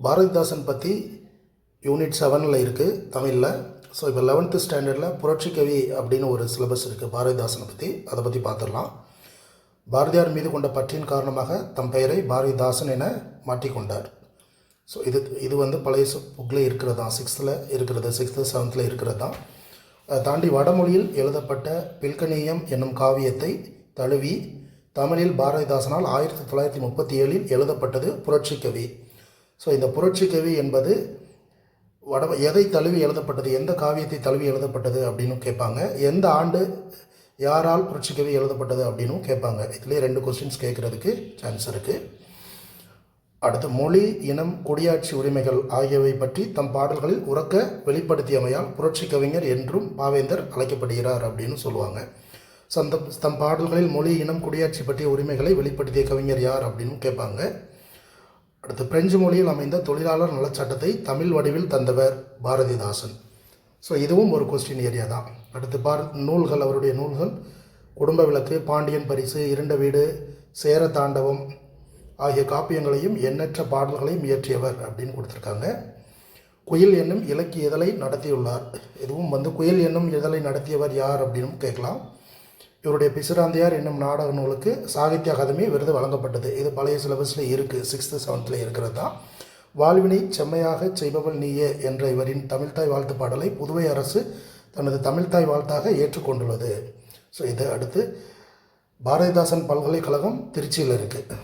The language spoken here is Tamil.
பாரதிதாசன் பற்றி யூனிட் 7ல் இருக்குது தமிழில். ஸோ இப்போ 11th ஸ்டாண்டர்டில் புரட்சி கவி அப்படின்னு ஒரு சிலபஸ் இருக்குது பாரதிதாசனை பற்றி. அதை பற்றி பார்த்துடலாம். பாரதியார் மீது கொண்ட பற்றின் காரணமாக தம் பெயரை பாரதிதாசன் என மாற்றிக்கொண்டார். ஸோ இது வந்து பழைய புக்கில் இருக்கிறது தான், 6th இருக்கிறது, 6th 7th இருக்கிறது தான். அதை தாண்டி வடமொழியில் எழுதப்பட்ட பில்கணியம் என்னும் காவியத்தை தழுவி தமிழில் பாரதிதாசனால் 1937 எழுதப்பட்டது புரட்சி கவி. ஸோ இந்த புரட்சி கவி என்பது எதை தழுவி எழுதப்பட்டது, எந்த காவியத்தை தழுவி எழுதப்பட்டது அப்படின்னு கேட்பாங்க. எந்த ஆண்டு யாரால் புரட்சி கவி எழுதப்பட்டது அப்படின்னும் கேட்பாங்க. இதுலேயே 2 கொஸ்டின்ஸ் கேட்குறதுக்கு சான்ஸ் இருக்குது. அடுத்து, மொழி, இனம், குடியாட்சி உரிமைகள் ஆகியவை பற்றி தம் பாடல்களில் உறக்க வெளிப்படுத்தியமையால் புரட்சி கவிஞர் என்றும் பாவேந்தர் அழைக்கப்படுகிறார் அப்படின்னு சொல்லுவாங்க. ஸோ தம் பாடல்களில் மொழி, இனம், குடியாட்சி பற்றிய உரிமைகளை வெளிப்படுத்திய கவிஞர் யார் அப்படின்னு கேட்பாங்க. அடுத்து, பிரெஞ்சு மொழியில் அமைந்த தொழிலாளர் நலச்சட்டத்தை தமிழ் வடிவில் தந்தவர் பாரதிதாசன். ஸோ இதுவும் ஒரு கொஸ்டின் ஏரியா தான். அடுத்து நூல்கள், அவருடைய நூல்கள் குடும்ப விளக்கு, பாண்டியன் பரிசு, இருண்ட வீடு, சேர தாண்டவம் ஆகிய காப்பியங்களையும் எண்ணற்ற பாடல்களையும் இயற்றியவர் அப்படின்னு கொடுத்துருக்காங்க. குயில் என்னும் இலக்கிய இதழை நடத்தியுள்ளார். இதுவும் வந்து குயில் என்னும் இதழை நடத்தியவர் யார் அப்படின்னு கேட்கலாம். இவருடைய பிசிராந்தையார் என்னும் நாடக நூலுக்கு சாகித்ய அகாதமி விருது வழங்கப்பட்டது. இது பழைய சிலபஸில் இருக்குது, 6th 7th இருக்கிறது தான். வாழ்வினை செம்மையாக செய்பவள் நீயே என்ற இவரின் தமிழ்தாய் வாழ்த்து பாடலை புதுவை அரசு தனது தமிழ்தாய் வாழ்த்தாக ஏற்றுக்கொண்டுள்ளது. ஸோ இது அடுத்து, பாரதிதாசன் பல்கலைக்கழகம் திருச்சியில் இருக்குது.